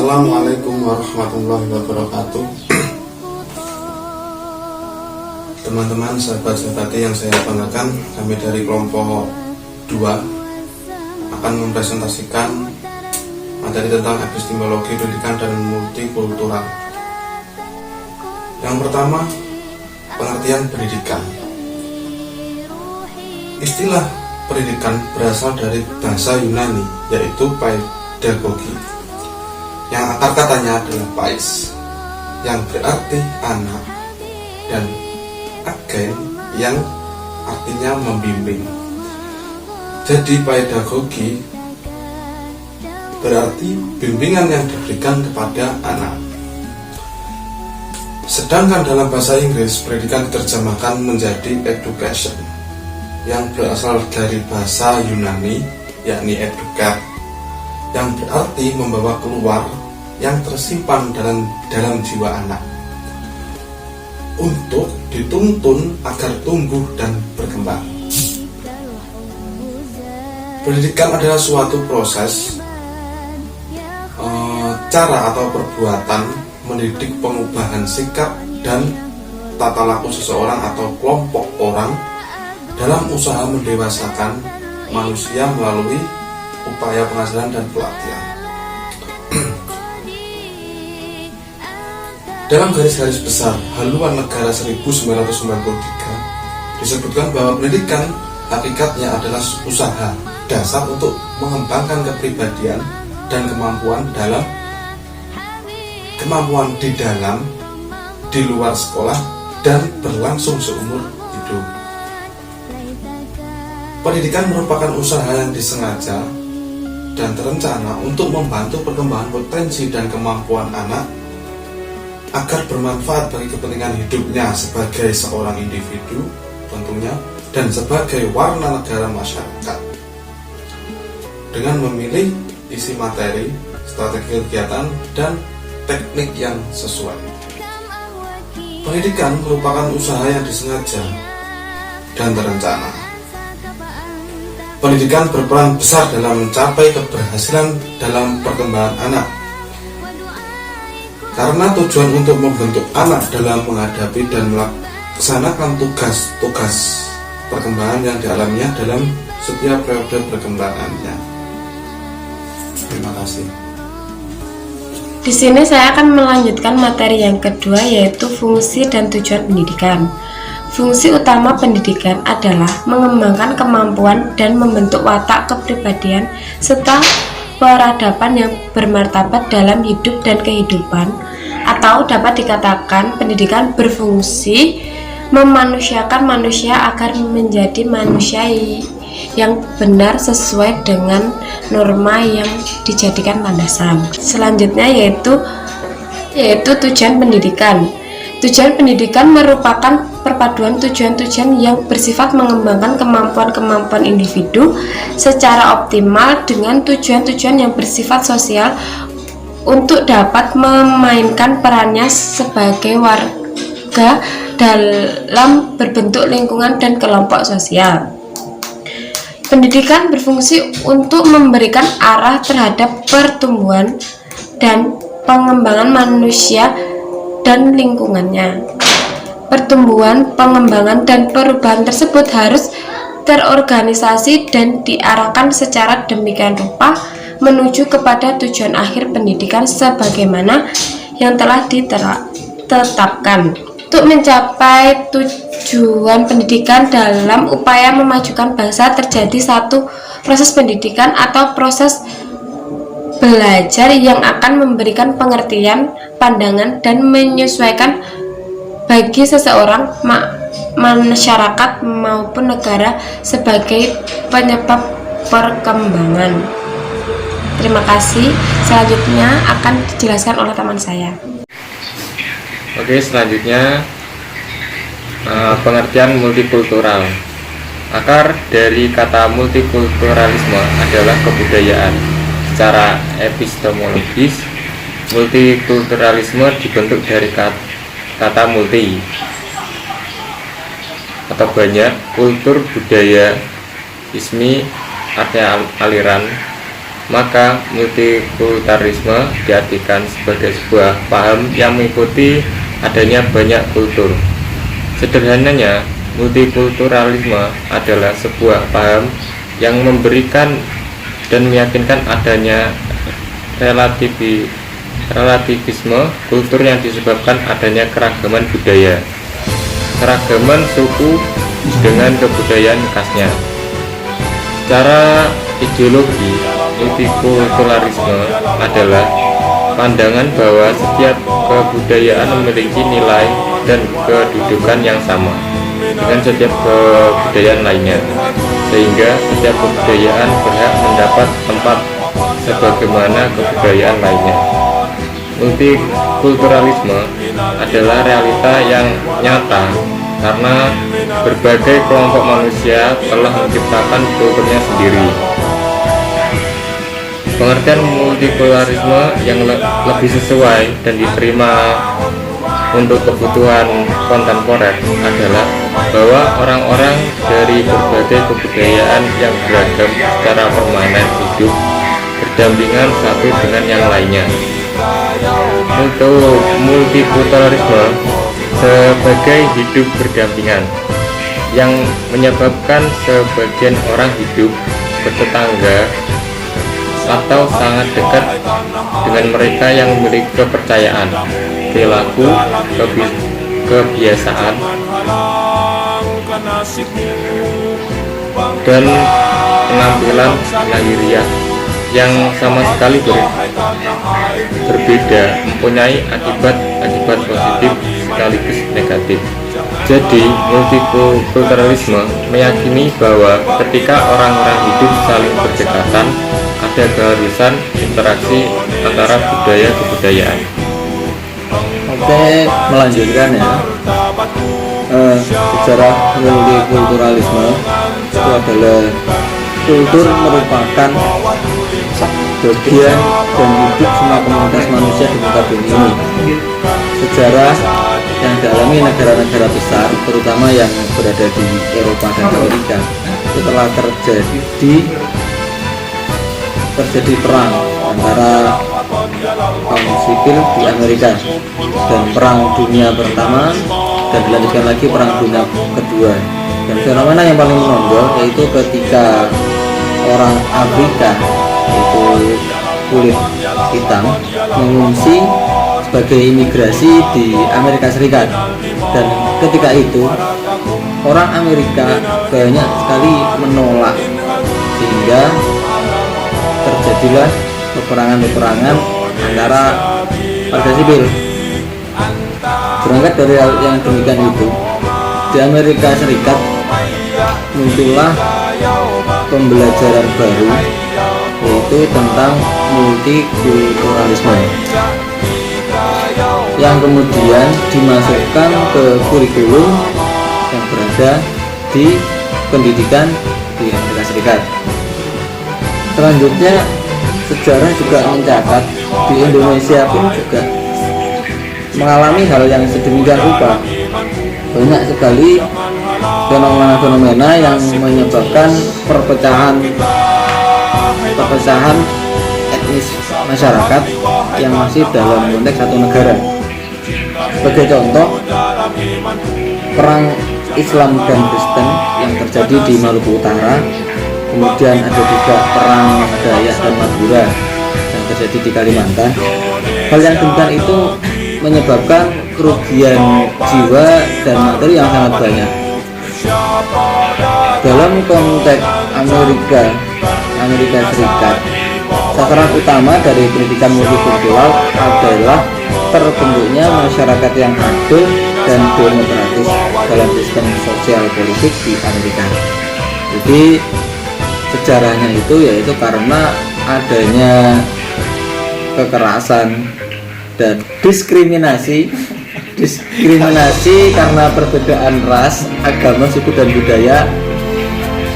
Assalamualaikum warahmatullahi wabarakatuh. Teman-teman, sahabat-sahabat yang saya banggakan, kami dari kelompok 2 akan mempresentasikan materi tentang epistemologi pendidikan dan multikultural. Yang pertama, pengertian pendidikan. Istilah pendidikan berasal dari bahasa Yunani, yaitu pedagogi, yang akar katanya adalah pais, yang berarti anak, dan agen, yang artinya membimbing. Jadi pedagogi berarti bimbingan yang diberikan kepada anak. Sedangkan dalam bahasa Inggris, pendidikan diterjemahkan menjadi education, yang berasal dari bahasa Yunani, yakni educat, yang berarti membawa keluar yang tersimpan dalam jiwa anak untuk dituntun agar tumbuh dan berkembang. Pendidikan adalah suatu proses, cara atau perbuatan mendidik pengubahan sikap dan tata laku seseorang atau kelompok orang dalam usaha mendewasakan manusia melalui upaya pengajaran dan pelatihan. Dalam garis-garis besar Haluan Negara 1993 disebutkan bahwa pendidikan hakikatnya adalah usaha dasar untuk mengembangkan kepribadian dan kemampuan di dalam, di luar sekolah, dan berlangsung seumur hidup. Pendidikan merupakan usaha yang disengaja dan terencana untuk membantu perkembangan potensi dan kemampuan anak agar bermanfaat bagi kepentingan hidupnya sebagai seorang individu tentunya, dan sebagai warna negara masyarakat, dengan memilih isi materi, strategi kegiatan, dan teknik yang sesuai. Pendidikan merupakan usaha yang disengaja dan terencana. Pendidikan berperan besar dalam mencapai keberhasilan dalam perkembangan anak, karena tujuan untuk membentuk anak dalam menghadapi dan melaksanakan tugas-tugas perkembangan yang dialaminya dalam setiap periode perkembangannya. Terima kasih. Di sini saya akan melanjutkan materi yang kedua, yaitu fungsi dan tujuan pendidikan. Fungsi utama pendidikan adalah mengembangkan kemampuan dan membentuk watak kepribadian serta peradaban yang bermartabat dalam hidup dan kehidupan, atau dapat dikatakan pendidikan berfungsi memanusiakan manusia agar menjadi manusia yang benar sesuai dengan norma yang dijadikan landasan. Selanjutnya yaitu tujuan pendidikan. Tujuan pendidikan merupakan perpaduan tujuan-tujuan yang bersifat mengembangkan kemampuan-kemampuan individu secara optimal dengan tujuan-tujuan yang bersifat sosial untuk dapat memainkan perannya sebagai warga dalam berbentuk lingkungan dan kelompok sosial. Pendidikan berfungsi untuk memberikan arah terhadap pertumbuhan dan pengembangan manusia dan lingkungannya. Pertumbuhan, pengembangan, dan perubahan tersebut harus terorganisasi dan diarahkan secara demikian rupa menuju kepada tujuan akhir pendidikan sebagaimana yang telah ditetapkan. Untuk mencapai tujuan pendidikan dalam upaya memajukan bangsa, terjadi satu proses pendidikan atau proses belajar yang akan memberikan pengertian, pandangan, dan menyesuaikan bagi seseorang, masyarakat maupun negara sebagai penyebab perkembangan. Terima kasih. Selanjutnya akan dijelaskan oleh teman saya. Oke, selanjutnya pengertian multikultural. Akar dari kata multikulturalisme adalah kebudayaan. Secara epistemologis, multikulturalisme dibentuk dari kata multi atau banyak, kultur budaya, ismi artinya aliran, maka multikulturalisme diartikan sebagai sebuah paham yang mengikuti adanya banyak kultur. Sederhananya, multikulturalisme adalah sebuah paham yang memberikan dan meyakinkan adanya relativisme kultur yang disebabkan adanya keragaman budaya, keragaman suku dengan kebudayaan khasnya. Secara ideologi, multikulturalisme adalah pandangan bahwa setiap kebudayaan memiliki nilai dan kedudukan yang sama dengan setiap kebudayaan lainnya, sehingga setiap kebudayaan berhak mendapat tempat sebagaimana kebudayaan lainnya. Multikulturalisme adalah realita yang nyata karena berbagai kelompok manusia telah menciptakan kulturnya sendiri. Pengertian multikulturalisme yang lebih sesuai dan diterima untuk kebutuhan kontemporer adalah bahwa orang-orang dari berbagai kebudayaan yang beragam secara permanen hidup berdampingan satu dengan yang lainnya. Untuk multikulturalisme sebagai hidup berdampingan yang menyebabkan sebagian orang hidup bertetangga atau sangat dekat dengan mereka yang memiliki kepercayaan, perilaku, kebiasaan, dan penampilan lahiriah yang sama sekali berbeda, mempunyai akibat positif sekaligus negatif. Jadi, multikulturalisme meyakini bahwa ketika orang-orang hidup saling berdekatan, ada keharusan interaksi antara budaya kebudayaan. Oke, melanjutkan ya. Sejarah multikulturalisme itu adalah kultur merupakan bagian dan hidup semua komunitas manusia di muka bumi ini. Sejarah yang dialami negara-negara besar, terutama yang berada di Eropa dan Amerika, itu telah terjadi perang antara kaum sipil di Amerika dan perang dunia pertama, dan dilanjutkan lagi perang dunia kedua. Dan fenomena yang paling menonjol yaitu ketika orang Afrika, yaitu kulit hitam, mengungsi sebagai imigrasi di Amerika Serikat. Dan ketika itu orang Amerika banyak sekali menolak, sehingga terjadilah peperangan antara warga sipil. Berangkat dari hal yang demikian itu, di Amerika Serikat muncullah pembelajaran baru, yaitu tentang multikulturalisme, yang kemudian dimasukkan ke kurikulum yang berada di pendidikan di Amerika Serikat. Selanjutnya, sejarah juga mencatat di Indonesia pun juga mengalami hal yang sedemikian rupa. Banyak sekali fenomena-fenomena yang menyebabkan perpecahan etnis masyarakat yang masih dalam konteks satu negara. Sebagai contoh, perang Islam dan Kristen yang terjadi di Maluku Utara, kemudian ada juga perang Dayak dan Madura yang terjadi di Kalimantan. Hal yang demikian itu menyebabkan kerugian jiwa dan materi yang sangat banyak. Dalam konteks Amerika Serikat, sasaran utama dari pendidikan multikultural adalah terbentuknya masyarakat yang adil dan demokratis dalam sistem sosial politik di Amerika. Jadi sejarahnya itu yaitu karena adanya kekerasan dan diskriminasi karena perbedaan ras, agama, suku, dan budaya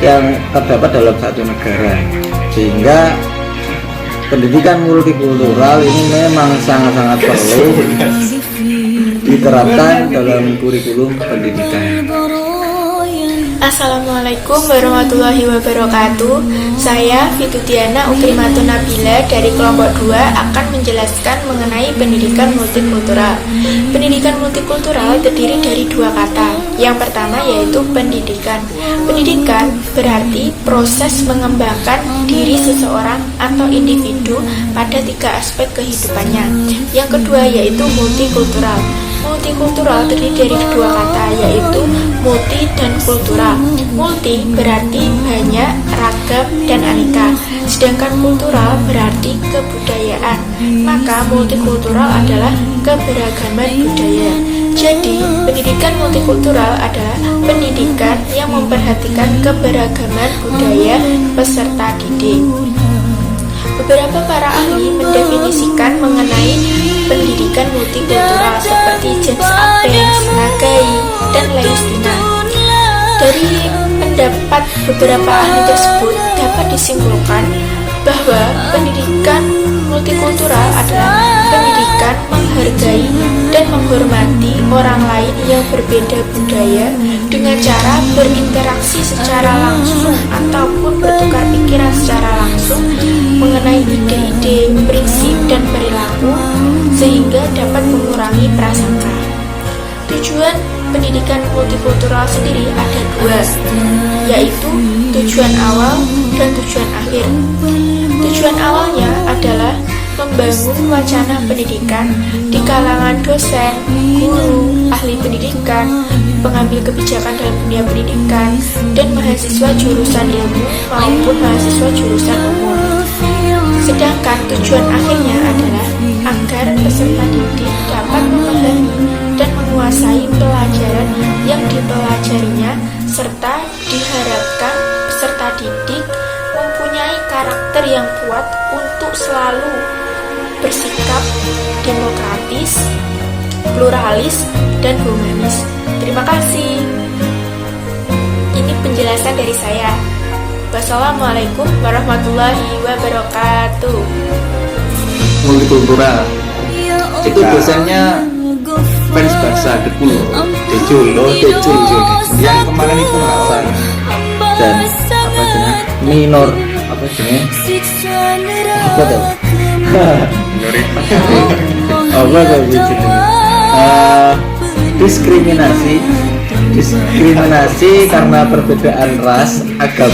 yang terdapat dalam satu negara, sehingga pendidikan multikultural ini memang sangat-sangat perlu diterapkan dalam kurikulum pendidikan. Assalamualaikum warahmatullahi wabarakatuh. Saya Fitudiana Ukrimatun Nabila dari kelompok 2 akan menjelaskan mengenai pendidikan multikultural. Pendidikan multikultural terdiri dari dua kata. Yang pertama yaitu pendidikan. Pendidikan berarti proses mengembangkan diri seseorang atau individu pada 3 aspek kehidupannya. Yang kedua yaitu multikultural. Multikultural terdiri dari dua kata yaitu multi dan kultural. Multi berarti banyak, ragam, dan aneka. Sedangkan kultural berarti kebudayaan. Maka multikultural adalah keberagaman budaya. Jadi, pendidikan multikultural adalah pendidikan yang memperhatikan keberagaman budaya peserta didik. Beberapa para ahli mendefinisikan mengenai pendidikan multikultural seperti James Abbens, Nagai, dan Leistina. Dari pendapat beberapa ahli tersebut dapat disimpulkan bahwa pendidikan multikultural adalah pendidikan menghargai dan menghormati orang lain yang berbeda budaya dengan cara berinteraksi secara langsung ataupun bertukar pikiran secara langsung mengenai ide-ide, prinsip, dan perilaku sehingga dapat mengurangi prasangka. Tujuan pendidikan multikultural sendiri ada dua, yaitu tujuan awal dan tujuan akhir. Tujuan awalnya adalah membangun wacana pendidikan di kalangan dosen, guru, ahli pendidikan, pengambil kebijakan dalam dunia pendidikan, dan mahasiswa jurusan ilmu maupun mahasiswa jurusan umum. Sedangkan tujuan akhirnya adalah agar peserta didik dapat memahami dan menguasai pelajaran yang dipelajarinya, serta diharapkan peserta didik mempunyai karakter yang kuat untuk selalu bersikap demokratis, pluralis, dan humanis. Terima kasih. Ini penjelasan dari saya. Wassalamualaikum warahmatullahi wabarakatuh. Multikultural itu dosennya fans Barca Dejul yang kemarin itu Hasan dan apa jenis minor apa jenis apa tuh apa tuh diskriminasi karena perbedaan ras, agama